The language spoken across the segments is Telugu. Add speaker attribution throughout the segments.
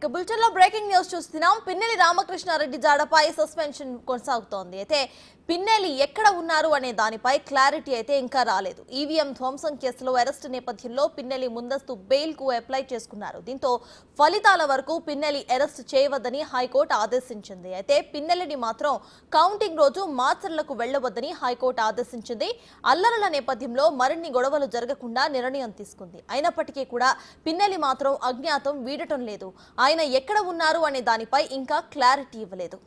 Speaker 1: ఇక బులెటిన్ లో బ్రేకింగ్ న్యూస్ చూస్తున్నాం. పిన్నెల్లి రామకృష్ణారెడ్డి జాడపై సస్పెన్షన్ కొనసాగుతోంది. అయితే పిన్నెల్లి ఎక్కడ ఉన్నారు అనే దానిపై క్లారిటీ అయితే ఇంకా రాలేదు. ఈవీఎం ధ్వంసం కేసులో అరెస్టు నేపథ్యంలో పిన్నెల్లి ముందస్తు బెయిల్ కు అప్లై చేసుకున్నారు. దీంతో ఫలితాల వరకు పిన్నెల్లి అరెస్ట్ చేయవద్దని హైకోర్టు ఆదేశించింది. అయితే పిన్నెల్లిని మాత్రం కౌంటింగ్ రోజు మాచర్లకు వెళ్లవద్దని హైకోర్టు ఆదేశించింది. అల్లర్ల నేపథ్యంలో మరిన్ని గొడవలు జరగకుండా నిర్ణయం తీసుకుంది. అయినప్పటికీ కూడా పిన్నెల్లి మాత్రం అజ్ఞాతం వీడటం లేదు. ఆయన ఎక్కడ ఉన్నారు అనే దానిపై ఇంకా క్లారిటీ ఇవ్వలేదు.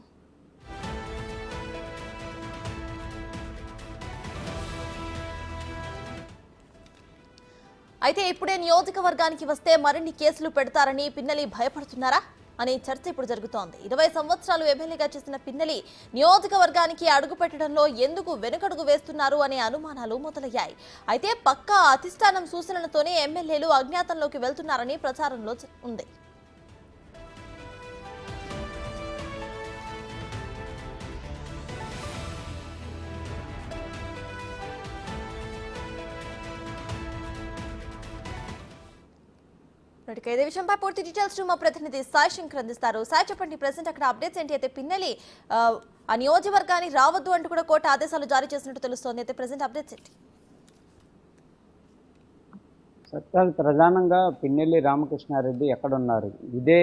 Speaker 1: అయితే ఇప్పుడే నియోజకవర్గానికి వస్తే మరిన్ని కేసులు పెడతారని పిన్నెల్లి భయపడుతున్నారా అనే చర్చ ఇప్పుడు జరుగుతోంది. 20 సంవత్సరాలు ఎమ్మెల్యేగా చేసిన పిన్నెల్లి నియోజకవర్గానికి అడుగు పెట్టడంలో ఎందుకు వెనుకడుగు వేస్తున్నారు అనే అనుమానాలు మొదలయ్యాయి. అయితే పక్కా అధిష్టానం సూచనలతోనే ఎమ్మెల్యేలు అజ్ఞాతంలోకి వెళ్తున్నారని ప్రచారంలో ఉంది. ఇదే విషయంపై పూర్తి డీటెయిల్స్ మా ప్రతినిధి సాయి శంకర్ అందిస్తారు. సాయి చెప్పండి, ప్రెసెంట్ అక్కడ అప్డేట్స్ ఏంటి? అయితే పిన్నెల్లి ఆ నియోజకవర్గానికి రావద్దు అంటూ కూడా కోర్టు ఆదేశాలు జారీ చేసినట్టు తెలుస్తోంది. అయితే ప్రెసెంట్ అప్డేట్స్ ఏంటి?
Speaker 2: సత్యాలు ప్రధానంగా పిన్నెల్లి రామకృష్ణారెడ్డి ఎక్కడున్నారు, ఇదే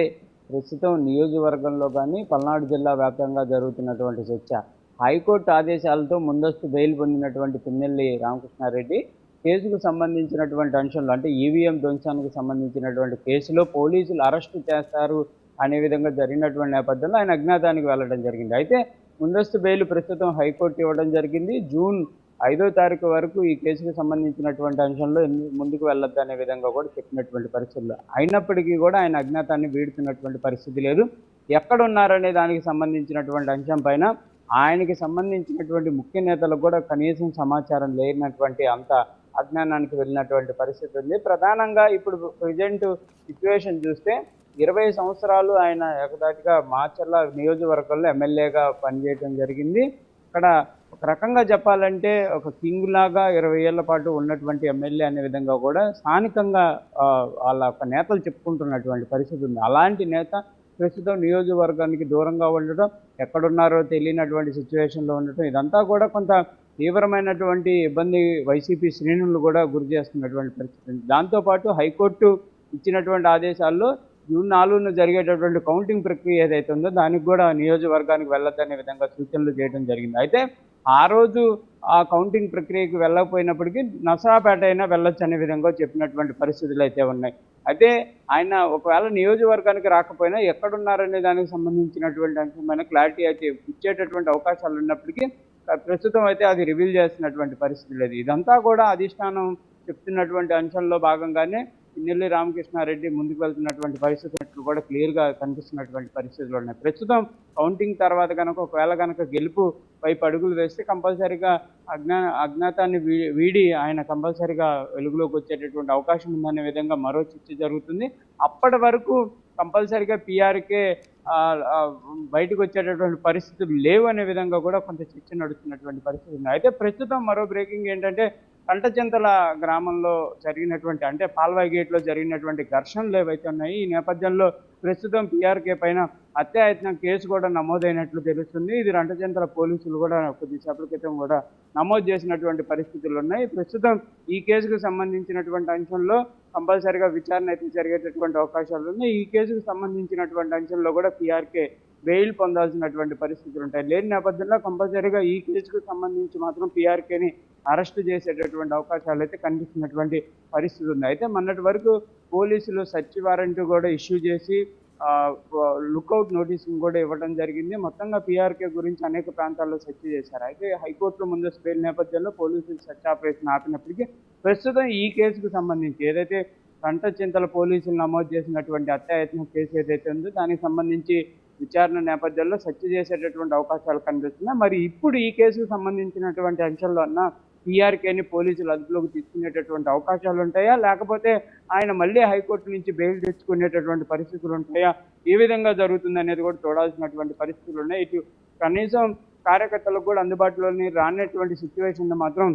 Speaker 2: ప్రస్తుతం నియోజకవర్గంలో కానీ పల్నాడు జిల్లా వ్యాప్తంగా జరుగుతున్నటువంటి చర్చ. హైకోర్టు ఆదేశాలతో ముందస్తు బెయిల్ పొందినటువంటి పిన్నెల్లి రామకృష్ణారెడ్డి కేసుకు సంబంధించినటువంటి అంశంలో, అంటే ఈవీఎం ధ్వంసానికి సంబంధించినటువంటి కేసులో పోలీసులు అరెస్టు చేస్తారు అనే విధంగా జరిగినటువంటి నేపథ్యంలో ఆయన అజ్ఞాతానికి వెళ్ళడం జరిగింది. అయితే ముందస్తు బెయిల్ ప్రస్తుతం హైకోర్టు ఇవ్వడం జరిగింది. జూన్ 5వ తారీఖు వరకు ఈ కేసుకు సంబంధించినటువంటి అంశంలో ముందుకు వెళ్ళొద్దు అనే విధంగా కూడా చెప్పినటువంటి పరిస్థితులు. అయినప్పటికీ కూడా ఆయన అజ్ఞాతాన్ని వీడుతున్నటువంటి పరిస్థితి లేదు. ఎక్కడున్నారనే దానికి సంబంధించినటువంటి అంశం పైన ఆయనకి సంబంధించినటువంటి ముఖ్య నేతలకు కూడా కనీసం సమాచారం లేనటువంటి అంత అజ్ఞానానికి వెళ్ళినటువంటి పరిస్థితి ఉంది. ప్రధానంగా ఇప్పుడు ప్రజెంట్ సిచ్యువేషన్ చూస్తే 20 సంవత్సరాలు ఆయన ఏకదాటిగా మాచర్ల నియోజకవర్గంలో ఎమ్మెల్యేగా పనిచేయడం జరిగింది. అక్కడ ఒక రకంగా చెప్పాలంటే ఒక కింగ్ లాగా 20 ఏళ్ల పాటు ఉన్నటువంటి ఎమ్మెల్యే అనే విధంగా కూడా స్థానికంగా వాళ్ళ ఒక నేతలు చెప్పుకుంటున్నటువంటి పరిస్థితి ఉంది. అలాంటి నేత ప్రస్తుతం నియోజకవర్గానికి దూరంగా ఉండటం, ఎక్కడున్నారో తెలియనటువంటి సిచ్యువేషన్లో ఉండటం, ఇదంతా కూడా కొంత తీవ్రమైనటువంటి ఇబ్బంది వైసీపీ శ్రేణులు కూడా గురి చేస్తున్నటువంటి పరిస్థితి. దాంతోపాటు హైకోర్టు ఇచ్చినటువంటి ఆదేశాల్లో జూన్ 4న జరిగేటటువంటి కౌంటింగ్ ప్రక్రియ ఏదైతే ఉందో దానికి కూడా నియోజకవర్గానికి వెళ్ళొద్దనే విధంగా సూచనలు చేయడం జరిగింది. అయితే ఆ రోజు ఆ కౌంటింగ్ ప్రక్రియకి వెళ్ళకపోయినప్పటికీ నసరాపేట అయినా వెళ్ళొచ్చు అనే విధంగా చెప్పినటువంటి పరిస్థితులు అయితే ఉన్నాయి. అయితే ఆయన ఒకవేళ నియోజకవర్గానికి రాకపోయినా ఎక్కడున్నారనే దానికి సంబంధించినటువంటి అంశమైన క్లారిటీ అయితే ఇచ్చేటటువంటి అవకాశాలు ఉన్నప్పటికీ ప్రస్తుతం అయితే అది రివీల్ చేస్తున్నటువంటి పరిస్థితి లేదు. ఇదంతా కూడా అధిష్టానం చెప్తున్నటువంటి అంశంలో భాగంగానే పిన్నెల్లి రామకృష్ణారెడ్డి ముందుకు వెళ్తున్నటువంటి పరిస్థితులు కూడా క్లియర్గా కనిపిస్తున్నటువంటి పరిస్థితులు ఉన్నాయి. ప్రస్తుతం కౌంటింగ్ తర్వాత కనుక ఒకవేళ కనుక గెలుపు వైపు అడుగులు వేస్తే కంపల్సరీగా అజ్ఞాతాన్ని వీడి ఆయన కంపల్సరీగా వెలుగులోకి వచ్చేటటువంటి అవకాశం ఉందనే విధంగా మరో చర్చ జరుగుతుంది. అప్పటి వరకు కంపల్సరీగా పీఆర్కే బయటకు వచ్చేటటువంటి పరిస్థితులు లేవు అనే విధంగా కూడా కొంత చర్చ నడుస్తున్నటువంటి పరిస్థితి ఉంది. అయితే ప్రస్తుతం మరో బ్రేకింగ్ ఏంటంటే కంటచింతల గ్రామంలో జరిగినటువంటి, అంటే పాల్వాయి గేట్లో జరిగినటువంటి ఘర్షణలు ఏవైతే ఉన్నాయి, ఈ నేపథ్యంలో ప్రస్తుతం పీఆర్కే పైన హత్యాయత్నం కేసు కూడా నమోదైనట్లు తెలుస్తుంది. ఇది రంటచింతల పోలీసులు కూడా కొద్దిసేపటి క్రితం కూడా నమోదు చేసినటువంటి పరిస్థితులు ఉన్నాయి. ప్రస్తుతం ఈ కేసుకు సంబంధించినటువంటి అంశంలో కంపల్సరీగా విచారణ అయితే జరిగేటటువంటి అవకాశాలు ఉన్నాయి. ఈ కేసుకు సంబంధించినటువంటి అంశంలో కూడా పీఆర్కే బెయిల్ పొందాల్సినటువంటి పరిస్థితులు ఉంటాయి. లేని నేపథ్యంలో కంపల్సరీగా ఈ కేసుకు సంబంధించి మాత్రం పీఆర్కేని అరెస్టు చేసేటటువంటి అవకాశాలు అయితే కనిపిస్తున్నటువంటి పరిస్థితి ఉంది. అయితే మొన్నటి వరకు పోలీసులు సర్చ్ వారెంట్ కూడా ఇష్యూ చేసి లుక్అవుట్ నోటీసును కూడా ఇవ్వడం జరిగింది. మొత్తంగా పీఆర్కే గురించి అనేక ప్రాంతాల్లో సెర్చ్ చేశారు. అయితే హైకోర్టులో ముందస్తు బెయిల్ నేపథ్యంలో పోలీసులు సెర్చ్ ఆపరేషన్ ఆపినప్పటికీ ప్రస్తుతం ఈ కేసుకు సంబంధించి ఏదైతే కంటచింతల పోలీసులు నమోదు చేసినటువంటి హత్యాయత్నం కేసు ఏదైతే ఉందో దానికి సంబంధించి విచారణ నేపథ్యంలో సెర్చ్ చేసేటటువంటి అవకాశాలు కనిపిస్తున్నాయి. మరి ఇప్పుడు ఈ కేసుకు సంబంధించినటువంటి అంశంలో అన్న పీఆర్కేని పోలీసులు అదుపులోకి తీసుకునేటటువంటి అవకాశాలు ఉంటాయా, లేకపోతే ఆయన మళ్ళీ హైకోర్టు నుంచి బెయిల్ తెచ్చుకునేటటువంటి పరిస్థితులు ఉంటాయా, ఏ విధంగా జరుగుతుంది అనేది కూడా చూడాల్సినటువంటి పరిస్థితులు ఉన్నాయి. ఇటు కనీసం కార్యకర్తలకు కూడా అందుబాటులోని రానటువంటి సిచ్యువేషన్ మాత్రం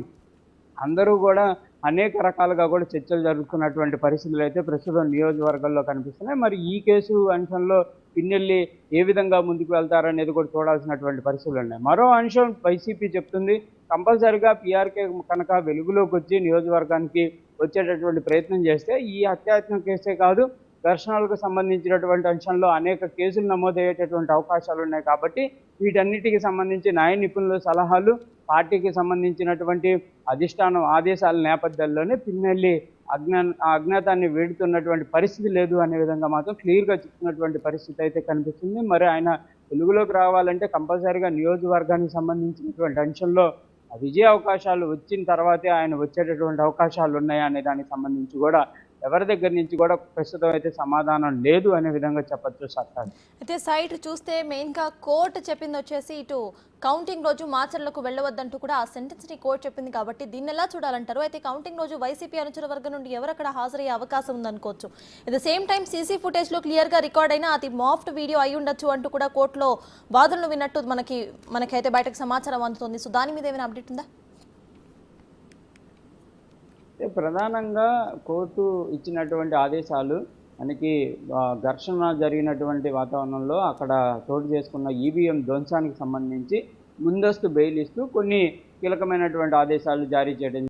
Speaker 2: అందరూ కూడా అనేక రకాలుగా కూడా చర్చలు జరుగుతున్నటువంటి పరిస్థితులు అయితే ప్రస్తుతం నియోజకవర్గంలో కనిపిస్తున్నాయి. మరి ఈ కేసు అంశంలో పిన్నెల్లి ఏ విధంగా ముందుకు వెళ్తారనేది కూడా చూడాల్సినటువంటి పరిస్థితులు ఉన్నాయి. మరో అంశం వైసీపీ చెప్తుంది, కంపల్సరిగా పీఆర్కే కనుక వెలుగులోకి వచ్చి నియోజకవర్గానికి వచ్చేటటువంటి ప్రయత్నం చేస్తే ఈ హత్యాయత్నం కేసే కాదు, ఘర్షణలకు సంబంధించినటువంటి అంశంలో అనేక కేసులు నమోదయ్యేటటువంటి అవకాశాలు ఉన్నాయి. కాబట్టి వీటన్నిటికి సంబంధించి న్యాయ నిపుణుల సలహాలు, పార్టీకి సంబంధించినటువంటి అధిష్టానం ఆదేశాల నేపథ్యంలోనే పిన్నెల్లి అజ్ఞాతాన్ని వీడుతున్నటువంటి పరిస్థితి లేదు అనే విధంగా మాత్రం క్లియర్గా చెప్తున్నటువంటి పరిస్థితి అయితే కనిపిస్తుంది. మరి ఆయన వెలుగులోకి రావాలంటే కంపల్సరీగా నియోజకవర్గానికి సంబంధించినటువంటి అంశంలో విజయ అవకాశాలు వచ్చిన తర్వాతే ఆయన వచ్చేటటువంటి అవకాశాలు ఉన్నాయా అనే దానికి సంబంధించి కూడా ఎవరి దగ్గర నుంచి కూడా ప్రస్తుతం అయితే సమాధానం లేదు అనే విధంగా చెప్పొచ్చు సత్తారు.
Speaker 1: అయితే సైట్ చూస్తే మెయిన్గా కోర్టు చెప్పింది వచ్చేసి ఇటు కౌంటింగ్ రోజు మాచర్లకు వెళ్ళవద్దంటూ కూడా ఆ సెంటెన్స్ని కోర్టు చెప్పింది. కాబట్టి దీన్ని ఎలా చూడాలంటారు? అయితే కౌంటింగ్ రోజు వైసీపీ అనుచర వర్గం నుండి ఎవరు అక్కడ హాజరయ్యే అవకాశం ఉందనుకోవచ్చు. At the same time CC ఫుటేజ్లో క్లియర్గా రికార్డ్ అయిన అది మాఫ్ట్ వీడియో అయి ఉండొచ్చు అంటూ కూడా కోర్టులో వాదనలు విన్నట్టు మనకైతే బయటకు సమాచారం అందుతుంది. సో దాని మీద ఏమైనా అప్డేట్ ఉందా?
Speaker 2: ప్రధానంగా కోర్టు ఇచ్చినటువంటి ఆదేశాలు మనకి ఘర్షణ జరిగినటువంటి వాతావరణంలో అక్కడ చోటు చేసుకున్న ఈవీఎం ధ్వంసానికి సంబంధించి ముందస్తు బెయిల్ ఇస్తూ కొన్ని కీలకమైనటువంటి ఆదేశాలు జారీ చేయడం